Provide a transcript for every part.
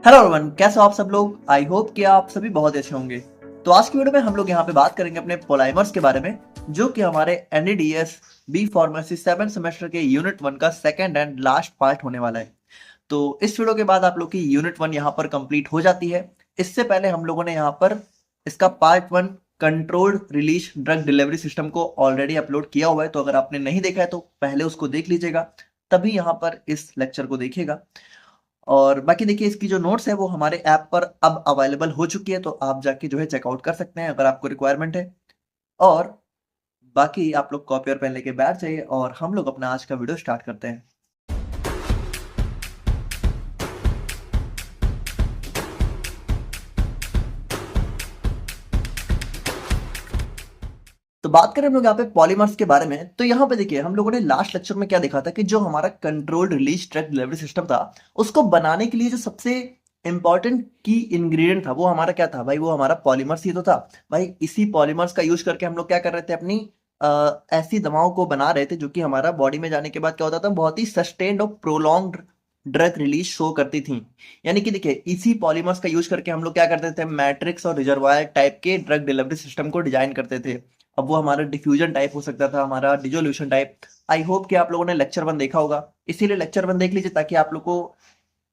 Hello everyone, कैसे हो आप सब लोग। आई होप कि आप सभी बहुत अच्छे होंगे। तो आज की वीडियो में हम लोग यहाँ पे बात करेंगे अपने पॉलीमर्स के बारे में, जो कि हमारे एनडीडीएस बी फार्मेसी 7 सेमेस्टर के यूनिट 1 का सेकंड एंड लास्ट पार्ट होने वाला है। तो इस वीडियो के बाद आप लोग की यूनिट 1 यहाँ पर कंप्लीट हो जाती है। इससे पहले हम लोगों ने यहाँ पर इसका part 1 controlled release drug delivery system को ऑलरेडी अपलोड किया हुआ है। तो अगर आपने नहीं देखा है तो पहले उसको देख लीजिएगा, तभी यहाँ पर इस लेक्चर को देखिएगा। और बाकी देखिए, इसकी जो नोट्स है वो हमारे ऐप पर अब अवेलेबल हो चुकी है, तो आप जाके जो है चेकआउट कर सकते हैं अगर आपको रिक्वायरमेंट है। और बाकी आप लोग कॉपी और पेन लेके बैठ जाइए और हम लोग अपना आज का वीडियो स्टार्ट करते हैं। तो बात करें हम लोग यहाँ पे पॉलीमर्स के बारे में, तो यहाँ पे देखिए हम लोगों ने लास्ट लेक्चर में क्या देखा था कि जो हमारा controlled release drug delivery system था, उसको बनाने के लिए जो सबसे इंपॉर्टेंट की इंग्रेडिएंट था वो हमारा क्या था भाई, वो हमारा पॉलीमर्स ही तो था भाई। इसी पॉलीमर्स का यूज करके हम लोग क्या कर रहे थे, अपनी ऐसी दवाओं को बना रहे थे जो कि हमारा बॉडी में जाने के बाद क्या होता था, बहुत ही सस्टेन्ड और प्रोलॉन्ग्ड ड्रग रिलीज शो करती थी। यानी कि देखिए, इसी पॉलीमर्स का यूज करके हम लोग क्या करते थे, मैट्रिक्स और रिजर्वायर टाइप के ड्रग डिलीवरी सिस्टम को डिजाइन करते थे। अब वो हमारा डिफ्यूजन टाइप हो सकता था, हमारा डिजोल्यूशन टाइप। आई होप कि आप लोगों ने लेक्चर 1 देखा होगा, इसीलिए लेक्चर 1 देख लीजिए ताकि आप लोग को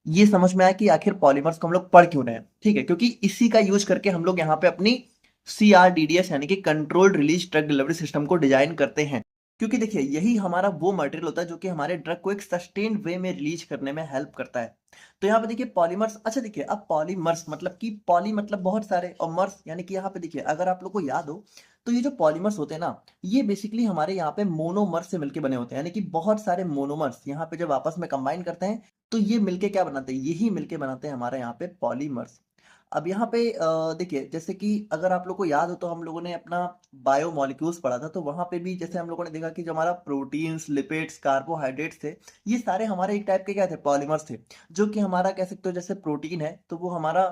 ये समझ में आए कि आखिर पॉलीमर्स को हम लोग पढ़ क्यों रहे हैं। ठीक है, क्योंकि इसी का यूज करके हम लोग यहाँ पे अपनी CRDDS यानी कि controlled release drug delivery system को डिजाइन करते हैं। क्योंकि देखिए, यही हमारा वो मटेरियल होता है जो कि हमारे ड्रग को एक सस्टेन्ड वे में रिलीज करने में हेल्प करता है। तो यहाँ पे देखिए पॉलीमर्स, अच्छा देखिए, अब पॉलीमर्स मतलब कि पॉली मतलब बहुत सारे और मर्स यानी कि यहाँ पे देखिए, अगर आप लोग को याद हो तो ये जो पॉलीमर्स होते हैं ना, ये बेसिकली हमारे यहाँ पे मोनोमर्स से मिलके बने होते हैं। यानी कि बहुत सारे मोनोमर्स यहाँ पे जब आपस में कंबाइन करते हैं तो ये मिलके क्या बनाते हैं, यही मिलके बनाते हैं हमारे यहाँ पे पॉलीमर्स। अब यहाँ पे देखिए, जैसे कि अगर आप लोग को याद हो तो हम लोगों ने अपना बायोमोलिक्यूल्स पढ़ा था, तो वहां पे भी जैसे हम लोगों ने देखा कि जो हमारा प्रोटीन्स, लिपिड्स, कार्बोहाइड्रेट्स थे, ये सारे हमारे एक टाइप के क्या थे, पॉलीमर्स थे। जो कि हमारा कह सकते हो, जैसे प्रोटीन है तो वो हमारा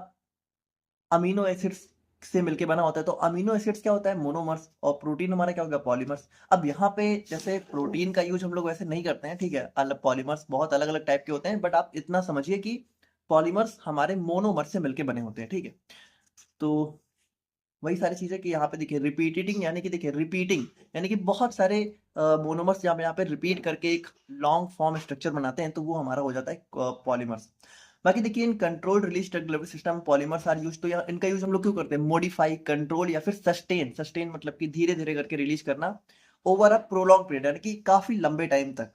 अमीनो एसिड्स से मिलके बना होता है। तो अमीनो एसिड्स क्या होता है, मोनोमर्स, और प्रोटीन हमारा क्या होगा, पॉलीमर्स। अब यहाँ पे जैसे प्रोटीन का यूज हम लोग वैसे नहीं करते हैं, ठीक है, अलग पॉलीमर्स बहुत अलग अलग टाइप के होते हैं, बट आप इतना समझिए कि पॉलीमर्स हमारे मोनोमर्स से मिलके बने होते हैं। ठीक है, तो वही सारी चीजें कि यहाँ पे देखिए रिपीटिंग, यानी कि देखिए रिपीटिंग यानी कि बहुत सारे मोनोमर्स जब यहाँ पे रिपीट करके एक लॉन्ग फॉर्म स्ट्रक्चर बनाते हैं तो वो हमारा हो जाता है पॉलीमर्स। बाकी देखिए, in controlled release drug delivery system polymers are use, तो इनका यूज हम लोग क्यों करते हैं, मॉडिफाई, कंट्रोल या फिर सस्टेन। सस्टेन मतलब कि धीरे धीरे करके रिलीज करना ओवर अ प्रोलॉन्ग पीरियड, यानी कि काफी लंबे टाइम तक।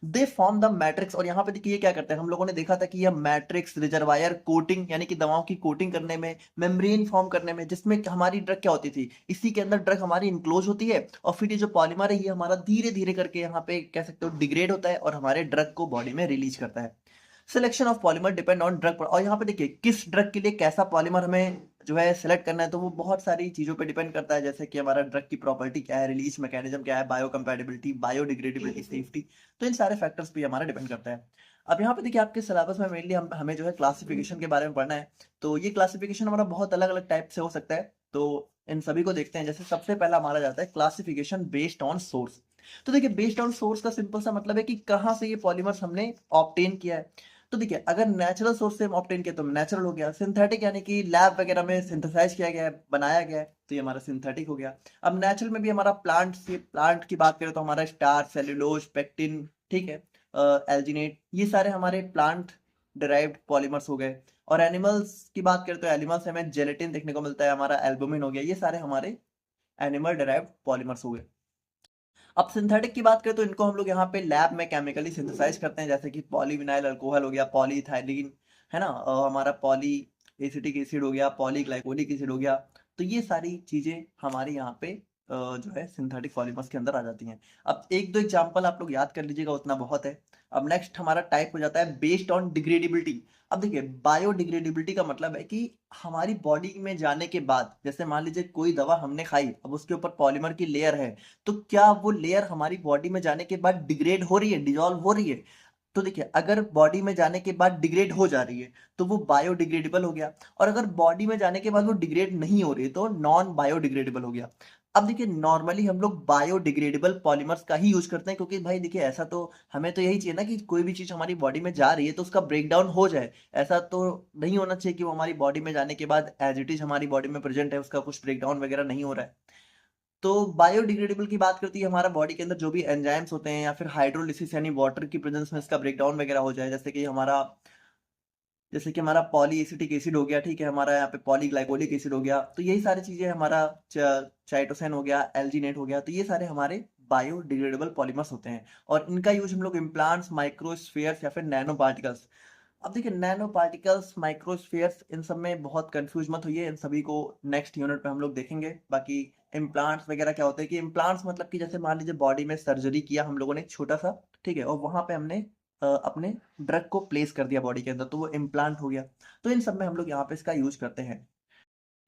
दे फॉर्म द मैट्रिक्स, और यहाँ पे देखिए ये क्या करते हैं, हम लोगों ने देखा था कि यह मैट्रिक्स, रिजर्वायर, कोटिंग यानी कि दवाओं की कोटिंग करने में, मेम्ब्रेन फॉर्म करने में, जिसमें हमारी ड्रग क्या होती थी, इसी के अंदर ड्रग हमारी इनक्लोज होती है। और फिर ये जो पॉलीमर है ये हमारा धीरे धीरे करके यहाँ पे कह सकते हो डिग्रेड होता है और हमारे ड्रग को बॉडी में रिलीज करता है। Selection of polymer depend on drug, और यहाँ पे देखिए किस ड्रग के लिए कैसा पॉलीमर हमें जो है सिलेक्ट करना है, तो वो बहुत सारी चीजों पे डिपेंड करता है, जैसे कि हमारा ड्रग की प्रॉपर्टी क्या है, रिलीज मैकेनिज्म क्या है, बायोकम्पैटिबिलिटी, बायोडिग्रेडेबिलिटी, सेफ्टी। तो इन सारे फैक्टर्स पे हमारा डिपेंड करता है। अब यहाँ पे देखिए आपके सिलेबस में मेनली हमें जो है क्लासिफिकेशन के बारे में पढ़ना है। तो ये क्लासिफिकेशन हमारा बहुत अलग अलग टाइप से हो सकता है, तो इन सभी को देखते हैं। जैसे सबसे पहला हमारा जाता है क्लासिफिकेशन बेस्ड ऑन सोर्स। तो देखिए, बेस्ड ऑन सोर्स का सिंपल सा मतलब है कि कहाँ से ये पॉलीमर्स हमने ऑब्टेन किया है। तो देखिए, अगर नेचुरल सोर्स से हम ऑब्टेन किया तो नेचुरल हो गया, सिंथेटिक यानी कि लैब वगैरह में सिंथेसाइज किया गया है, बनाया गया है, तो ये हमारा सिंथेटिक हो गया। अब नेचुरल में भी हमारा प्लांट से, प्लांट की बात करें तो हमारा स्टार्च, सेल्यूलोज, पेक्टिन, ठीक है, एल्जिनेट, ये सारे हमारे प्लांट डिराइव्ड पॉलीमर्स हो गए। और एनिमल्स की बात करें तो एनिमल्स से हमें जेलेटिन देखने को मिलता है, हमारा एल्बुमिन हो गया, ये सारे हमारे एनिमल डिराइव्ड पॉलीमर्स हो गए। अब सिंथेटिक की बात करें तो इनको हम लोग यहाँ पे लैब में केमिकली सिंथेसाइज करते हैं, जैसे कि पॉलीविनाइल अल्कोहल हो गया, पॉलीइथाइलीन, है ना, हमारा पॉली एसिटिक एसिड हो गया, पॉलीग्लाइकोलिक एसिड हो गया। तो ये सारी चीजें हमारे यहाँ पे जो है सिंथेटिक पॉलीमर्स के अंदर आ जाती हैं। अब एक दो एग्जांपल आप लोग याद कर लीजिएगा, उतना बहुत है। अब नेक्स्ट हमारा टाइप हो जाता है बेस्ड ऑन डिग्रेडेबिलिटी। अब देखिए, बायोडिग्रेडेबिलिटी का मतलब है कि हमारी बॉडी में जाने के बाद, जैसे मान लीजिए कोई दवा हमने खाई, अब उसके ऊपर पॉलीमर की लेयर है, तो क्या वो लेयर हमारी बॉडी में जाने के बाद डिग्रेड हो रही है, डिजॉल्व हो रही है। तो देखिए, अगर बॉडी में जाने के बाद डिग्रेड हो जा रही है तो वो बायोडिग्रेडेबल हो गया, और अगर बॉडी में जाने के बाद वो डिग्रेड नहीं हो रही है तो नॉन बायोडिग्रेडेबल हो गया। अब देखिए नॉर्मली हम लोग बायोडिग्रेडेबल पॉलीमर्स का ही यूज करते हैं, क्योंकि भाई देखिए ऐसा तो हमें तो यही चाहिए ना कि कोई भी चीज हमारी बॉडी में जा रही है तो उसका ब्रेकडाउन हो जाए। ऐसा तो नहीं होना चाहिए कि वो हमारी बॉडी में जाने के बाद एज इट इज हमारी बॉडी में प्रेजेंट है, उसका कुछ ब्रेकडाउन वगैरह नहीं हो रहा है। तो बायोडिग्रेडेबल की बात करती है हमारा बॉडी के अंदर जो भी एंजाइम्स होते हैं या फिर हाइड्रोलिसिस यानी वाटर की प्रेजेंस में इसका ब्रेकडाउन वगैरह हो जाए, जैसे कि हमारा पॉलीएसिटिक एसिड हो गया, ठीक है, हमारा यहाँ पे पॉलीग्लाइकोलिक एसिड हो गया, तो यही सारी चीजें हमारा चाइटोसैन हो गया, एल्जीनेट हो गया, तो ये सारे हमारे बायोडिग्रेडेबल पॉलीमर्स होते हैं। और इनका यूज हम लोग इम्प्लांट्स, माइक्रोस्फेयर्स या फिर नैनो पार्टिकल्स। अब देखिए नैनो पार्टिकल्स, माइक्रोस्फेयर्स, इन सब में बहुत कंफ्यूज मत होइए, इन सभी को नेक्स्ट यूनिट पे हम लोग देखेंगे। बाकी इम्प्लांट्स वगैरह क्या होते हैं कि इम्प्लांट्स मतलब कि जैसे मान लीजिए बॉडी में सर्जरी किया हम लोगों ने छोटा सा, ठीक है, और वहां पे हमने अपने ड्रग को प्लेस कर दिया बॉडी के अंदर, तो वो इम्प्लांट हो गया। तो इन सब में हम लोग यहाँ पे इसका यूज करते हैं।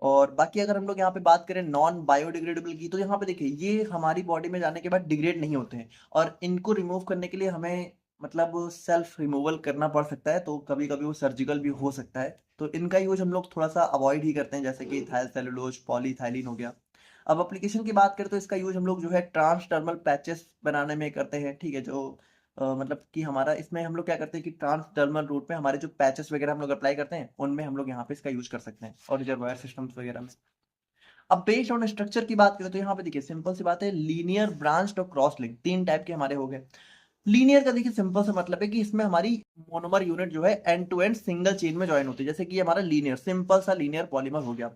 और बाकी अगर हम लोग यहाँ पे बात करें नॉन बायोडिग्रेडेबल की, तो यहाँ पे देखिए ये हमारी बॉडी में जाने के बाद डिग्रेड नहीं होते हैं, और इनको रिमूव करने के लिए हमें मतलब सेल्फ रिमूवल करना पड़ सकता है, तो कभी कभी वो सर्जिकल भी हो सकता है। तो इनका यूज हम लोग थोड़ा सा अवॉइड ही करते हैं, जैसे कि इथाइल सेलुलोज, पॉलीथाइलिन हो गया। अब एप्लीकेशन की बात करें तो इसका यूज हम लोग जो है ट्रांसडर्मल पैचेस बनाने में करते हैं, ठीक है, जो मतलब कि हमारा इसमें हम लोग क्या करते हैं कि ट्रांसडर्मल रूट में हमारे जो पैचेस वगैरह हम लोग अप्लाई करते हैं उनमें हम लोग यहाँ पे इसका यूज कर सकते हैं, और रिजर्वायर सिस्टम्स वगैरह में। अब बेस्ड ऑन स्ट्रक्चर की बात करें तो यहाँ पे देखिए सिंपल सी बात है, लीनियर, ब्रांच्ड और क्रॉस लिंक, तीन टाइप के हमारे हो गए। लीनियर का देखिए सिंपल सा मतलब है कि इसमें हमारी मोनोमर यूनिट जो है end to end single chain में ज्वाइन होती है, जैसे कि हमारा लीनियर, सिंपल सा लीनियर पॉलीमर हो गया।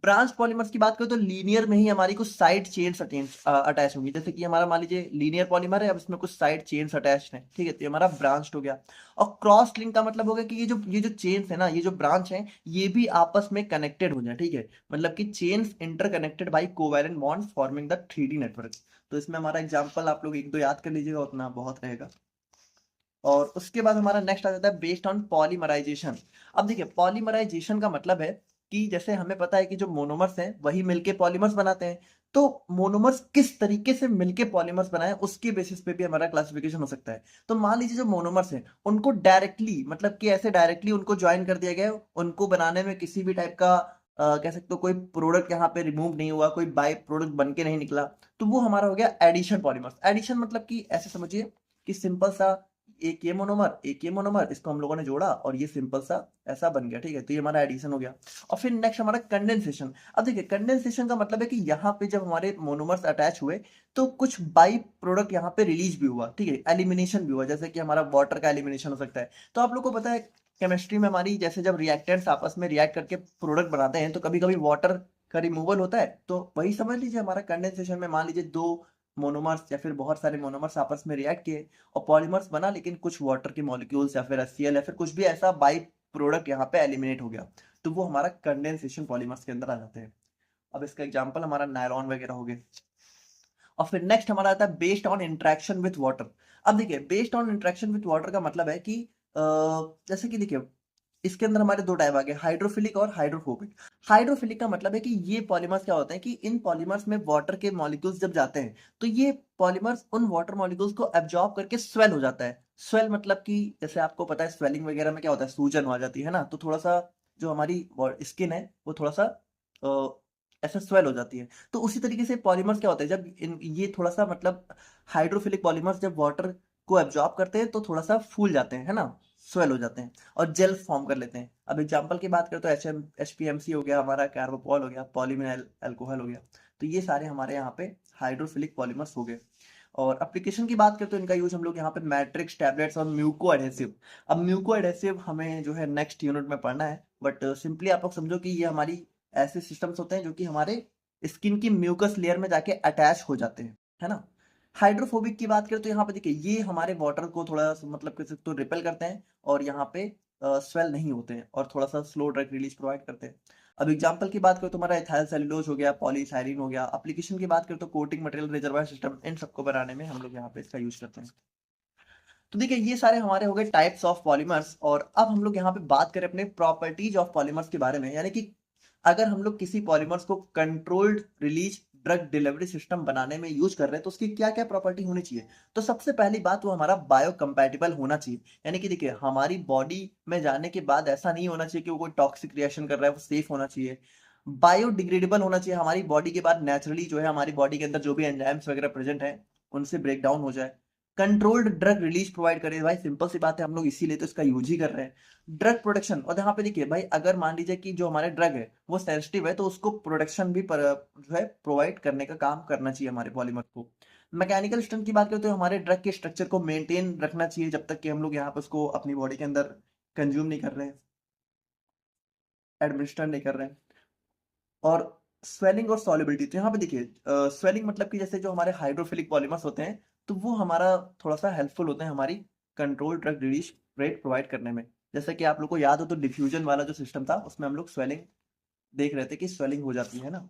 ब्रांच पॉलीमर्स की बात करें तो लीनियर में ही हमारी कुछ साइड चेन्स अटैच होंगी, जैसे कि हमारा मान लीजिए लीनियर पॉलीमर है, अब इसमें कुछ साइड चेन्स अटैच हैं, ठीक है, तो ये हमारा ब्रांच हो गया। और क्रॉस लिंक का मतलब होगा कि ये जो चेन्स है ना, ये जो ब्रांच है, ये भी आपस में कनेक्टेड हो जाए, ठीक है, मतलब कि chains interconnected by covalent bonds forming the 3D network. तो इसमें हमारा एग्जांपल आप लोग एक दो याद कर लीजिएगा, उतना बहुत रहेगा। और उसके बाद हमारा नेक्स्ट आ जाता है बेस्ड ऑन पॉलीमराइजेशन। अब देखिए पॉलीमराइजेशन का मतलब है कि जैसे हमें पता है कि जो मोनोमर्स हैं वही मिलके पॉलीमर्स बनाते हैं, तो मोनोमर्स किस तरीके से मिलके पॉलीमर्स बनाए उसके बेसिस पे भी हमारा क्लासिफिकेशन हो सकता है। तो मान लीजिए जो मोनोमर्स हैं उनको डायरेक्टली, मतलब कि ऐसे डायरेक्टली उनको ज्वाइन कर दिया गया है, उनको बनाने में किसी भी टाइप का कह सकते हो कोई प्रोडक्ट यहाँ पे रिमूव नहीं हुआ, कोई बाई प्रोडक्ट बन के नहीं निकला, तो वो हमारा हो गया एडिशन पॉलीमर्स। एडिशन मतलब कि ऐसे समझिए कि सिंपल सा एक ये मोनोमर इसको हम लोगों ने जोड़ा और ये सिंपल सा ऐसा बन गया, ठीक है, तो ये हमारा एडिशन हो गया। और फिर नेक्स्ट हमारा कंडेंसेशन। अब देखिए कंडेंसेशन का मतलब है कि यहाँ पे जब हमारे मोनोमर्स अटैच हुए तो कुछ बाई प्रोडक्ट यहाँ पे रिलीज भी हुआ, ठीक है, एलिमिनेशन भी हुआ, जैसे कि हमारा वाटर का एलिमिनेशन हो सकता है। तो आप लोग को पता है केमिस्ट्री में हमारी जैसे जब रिएक्टेंट्स आपस में रिएक्ट करके प्रोडक्ट बनाते हैं तो कभी कभी वाटर का रिमूवल होता है, तो वही समझ लीजिए हमारा कंडेंसेशन में मान लीजिए दो मोनोमर्स या फिर बहुत सारे मोनोमर्स आपस में रिएक्ट किए और पॉलीमर्स बना, लेकिन कुछ वाटर के मॉलिक्यूल्स या फिर HCl या फिर कुछ भी ऐसा बाई प्रोडक्ट यहाँ पे एलिमिनेट हो गया, तो वो हमारा कंडेंसेशन पॉलीमर्स के अंदर आ जाते हैं। अब इसका एग्जांपल हमारा नायलॉन वगैरह हो गए। और फिर नेक्स्ट हमारा आता है based on interaction with water. अब देखिए based on interaction with water का मतलब है कि जैसे कि देखिए इसके अंदर हमारे दो टाइप आ गए, हाइड्रोफिलिक और हाइड्रोफोबिक। हाइड्रोफिलिक का मतलब है कि ये पॉलीमर्स क्या होते हैं कि इन पॉलीमर्स में वाटर के मॉलिक्यूल्स जब जाते हैं तो ये पॉलीमर्स उन वाटर मॉलिक्यूल्स को एब्जॉर्ब करके स्वेल हो जाता है। स्वेल मतलब कि जैसे आपको पता है स्वेलिंग वगैरह में क्या होता है, सूजन हो जाती है ना, तो थोड़ा सा जो हमारी स्किन है वो थोड़ा सा ऐसा स्वेल हो जाती है। तो उसी तरीके से पॉलीमर्स क्या होते हैं, जब ये थोड़ा सा मतलब हाइड्रोफिलिक पॉलीमर्स जब वाटर को एब्जॉर्ब करते हैं तो थोड़ा सा फूल जाते हैं, है ना, स्वेल हो जाते हैं और जेल फॉर्म कर लेते हैं। अब एग्जांपल की बात करें तो HPMC हो गया, हमारा कार्बोपॉल हो गया, पॉलीविनाइल अल्कोहल हो गया, तो ये सारे हमारे यहाँ पे हाइड्रोफिलिक पॉलीमर्स हो गए। और एप्लीकेशन की बात करें तो इनका यूज हम लोग यहाँ पे मैट्रिक्स, टैबलेट्स और म्यूको एडहेसिव। अब म्यूको एडहेसिव हमें जो है नेक्स्ट यूनिट में पढ़ना है, बट सिंपली आप लोग समझो कि ये हमारी ऐसे सिस्टम्स होते हैं जो कि हमारे स्किन की म्यूकस लेयर में जाके अटैच हो जाते हैं, है ना। हाइड्रोफोबिक की बात करें तो यहाँ पे देखिए ये हमारे वाटर को थोड़ा मतलब कह सकते हो रिपेल करते हैं और यहाँ पे स्वेल नहीं होते हैं और थोड़ा सा स्लो ड्रग रिलीज प्रोवाइड करते हैं। अब एग्जांपल की बात करें तो हमारा इथाइल सेलुलोज हो गया, पॉलीसाइरीन हो गया। एप्लीकेशन की बात करें तो कोटिंग मटेरियल, रिजर्वायर सिस्टम, इन सबको बनाने में हम लोग यहाँ पे इसका यूज करते हैं। तो देखिए ये सारे हमारे हो गए टाइप्स ऑफ पॉलीमर्स, और अब हम लोग यहाँ पे बात करें अपने प्रॉपर्टीज ऑफ पॉलीमर्स के बारे में, यानी कि अगर हम लोग किसी पॉलीमर्स को controlled release drug delivery system बनाने में यूज कर रहे हैं तो उसकी क्या क्या प्रॉपर्टी होनी चाहिए। तो सबसे पहली बात वो हमारा बायो कंपैटिबल होना चाहिए, यानी कि देखिए हमारी बॉडी में जाने के बाद ऐसा नहीं होना चाहिए कि वो कोई टॉक्सिक रिएक्शन कर रहा है, वो सेफ होना चाहिए। बायोडिग्रेडेबल होना चाहिए, हमारी बॉडी के बाद नेचुरली जो है हमारी बॉडी के अंदर जो भी एंजाइम्स वगैरह प्रेजेंट है उनसे ब्रेक डाउन हो जाए। कंट्रोल्ड ड्रग रिलीज प्रोवाइड करे, भाई सिंपल सी बात है, हम लोग इसीलिए तो इसका यूज ही कर रहे हैं। ड्रग प्रोडक्शन, और यहाँ पे देखिए भाई, अगर मान लीजिए कि जो हमारे ड्रग है वो सेंसिटिव है तो उसको प्रोडक्शन भी जो है प्रोवाइड करने का काम करना चाहिए हमारे पॉलीमर को। मैकेनिकल स्ट्रेंथ की बात करें तो हमारे ड्रग के स्ट्रक्चर को मेंटेन रखना चाहिए जब तक कि हम लोग यहाँ पे उसको अपनी बॉडी के अंदर कंज्यूम नहीं कर रहे हैं, एडमिनिस्टर नहीं कर रहे हैं। और स्वेलिंग और सॉलिबिलिटी, तो यहाँ पे देखिए स्वेलिंग मतलब कि जैसे जो हमारे हाइड्रोफिलिक पॉलीमर्स होते हैं तो वो हमारा थोड़ा सा हेल्पफुल होते हैं हमारी control drug release rate provide करने में। जैसे कि आप लोग को याद हो तो डिफ्यूजन वाला जो सिस्टम था उसमें हम लोग स्वेलिंग देख रहे थे कि स्वेलिंग हो जाती है ना।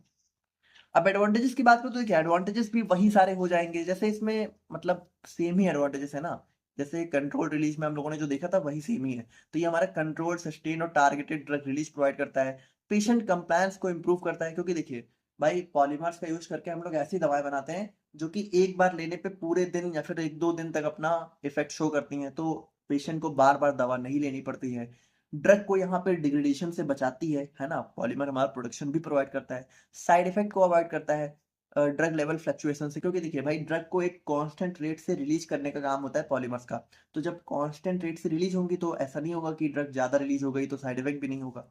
अब एडवांटेजेस की बात करूँ तो देखिए एडवांटेजेस भी वही सारे हो जाएंगे जैसे इसमें, मतलब सेम ही एडवांटेजेस है ना। जैसे कंट्रोल रिलीज में हम लोगों ने जो देखा था वही सेम ही है। तो ये हमारा कंट्रोल, सस्टेन और टारगेटेड ड्रग रिलीज प्रोवाइड करता है। पेशेंट कंप्लायंस को इंप्रूव करता है, क्योंकि देखिए भाई पॉलीमर्स का यूज करके हम लोग ऐसी दवाएं बनाते हैं जो कि एक बार लेने पे पूरे दिन या फिर एक दो दिन तक अपना इफेक्ट शो करती हैं, तो पेशेंट को बार बार दवा नहीं लेनी पड़ती है। ड्रग को यहाँ पे डिग्रेडेशन से बचाती है ना। पॉलीमर हमारा प्रोडक्शन भी प्रोवाइड करता है। साइड इफेक्ट को अवॉइड करता है ड्रग लेवल फ्लक्चुएशन से, क्योंकि देखिए भाई ड्रग को एक कांस्टेंट रेट से रिलीज करने का काम होता है पॉलीमर्स का। तो जब कांस्टेंट रेट से रिलीज होंगी तो ऐसा नहीं होगा कि ड्रग ज्यादा रिलीज हो गई तो साइड इफेक्ट भी नहीं होगा।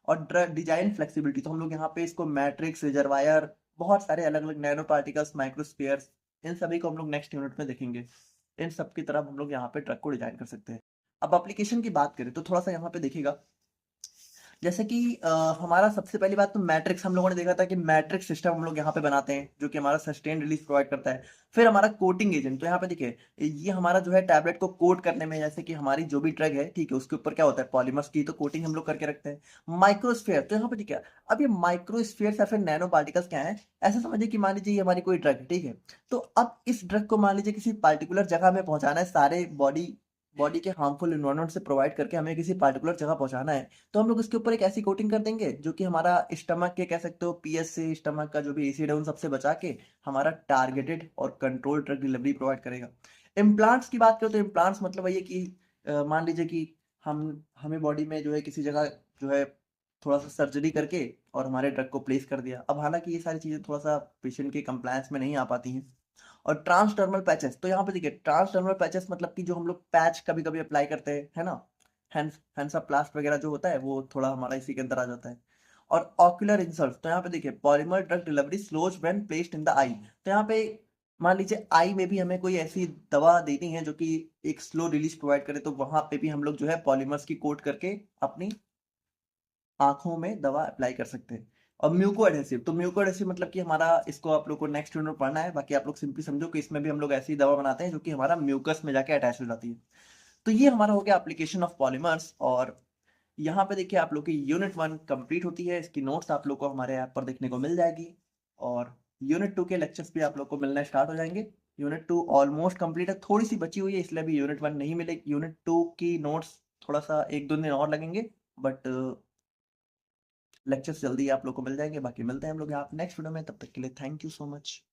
और ड्रग डिजाइन फ्लेक्सिबिलिटी, तो हम लोग यहाँ पे इसको मैट्रिक्स, रिजर्वायर, बहुत सारे अलग अलग नैनो पार्टिकल्स, माइक्रोस्फीयर्स, इन सभी को हम लोग नेक्स्ट यूनिट में देखेंगे। इन सब की तरफ हम लोग यहाँ पे ड्रग को डिजाइन कर सकते हैं। अब एप्लीकेशन की बात करें तो थोड़ा सा यहाँ पे देखिएगा, जैसे कि हमारा सबसे पहली बात तो मैट्रिक्स, हम लोगों ने देखा था कि मैट्रिक्स सिस्टम हम लोग यहाँ पे बनाते हैं जो कि हमारा सस्टेन रिलीज प्रोवाइड करता है। फिर हमारा कोटिंग एजेंट, तो यहाँ पे देखिए ये हमारा जो है टैबलेट को कोट करने में, जैसे कि हमारी जो भी ड्रग है ठीक है उसके ऊपर क्या होता है पॉलीमर्स की तो कोटिंग हम लोग करके रखते हैं। माइक्रोस्फेयर, तो यहाँ पे देखिए अब ये माइक्रोस्फेयर या फिर नैनो पार्टिकल्स क्या है, ऐसा समझिए कि मान लीजिए ये हमारी कोई ड्रग है ठीक है। तो अब इस ड्रग को मान लीजिए किसी पार्टिकुलर जगह में पहुंचाना है, सारे बॉडी बॉडी के हार्मफुल इन्वायरमेंट से प्रोवाइड करके हमें किसी पार्टिकुलर जगह पहुंचाना है। तो हम लोग इसके ऊपर एक ऐसी कोटिंग कर देंगे जो कि हमारा स्टमक के, कह सकते हो पीएच से, स्टमक का जो भी एसिड है उन सबसे बचा के हमारा टारगेटेड और कंट्रोल ड्रग डिलीवरी प्रोवाइड करेगा। इम्प्लांट्स की बात करें तो इम्प्लांट्स मतलब वही है कि मान लीजिए कि हमें बॉडी में जो है किसी जगह जो है थोड़ा सा सर्जरी करके और हमारे ड्रग को प्लेस कर दिया। अब हालांकि ये सारी चीजें थोड़ा सा पेशेंट के कंप्लायंस में नहीं आ पाती हैं। और ट्रांसडर्मल पैचेस, तो यहाँ पे देखिए ट्रांसडर्मल पैचेस मतलब कि जो हम लोग पैच कभी कभी अप्लाई करते हैं है ना, हैंड्सअप्लास्ट वगैरह जो होता है वो थोड़ा हमारा इसी के अंदर आ जाता है। और ऑक्यूलर इंसल्ट, तो यहाँ पे देखिए polymer drug delivery slows when placed in the eye, तो यहाँ पे मान लीजिए आई में भी हमें कोई ऐसी दवा देनी है जो कि एक स्लो रिलीज प्रोवाइड करे, तो वहां पे भी हम लोग जो है पॉलीमर्स की कोट करके अपनी आंखों में दवा अप्लाई कर सकते हैं। और म्यूको एडहेसिव, तो म्यूको एडहेसिव मतलब कि हमारा, इसको आप लोग को नेक्स्ट यूनिट में पढ़ना है, बाकी आप लोग सिंपली समझो कि इसमें भी हम लोग ऐसी दवा बनाते हैं जो कि हमारा म्यूकस में जाके अटैच हो जाती है। तो ये हमारा हो गया एप्लीकेशन ऑफ पॉलीमर्स। और यहाँ पे देखिए आप लोग की यूनिट 1 कंप्लीट होती है, इसकी नोट्स आप लोग को हमारे ऐप पर देखने को मिल जाएगी। और यूनिट 2 के लेक्चर्स भी आप लोग को मिलना स्टार्ट हो जाएंगे। यूनिट 2 ऑलमोस्ट कंप्लीट है, थोड़ी सी बची हुई है इसलिए अभी यूनिट 1 नहीं मिलेगी। यूनिट 2 की नोट्स थोड़ा सा एक दो दिन और लगेंगे, बट लेक्चर्स जल्दी आप लोग को मिल जाएंगे। बाकी मिलते हैं हम लोग यहाँ नेक्स्ट वीडियो में, तब तक के लिए थैंक यू सो मच।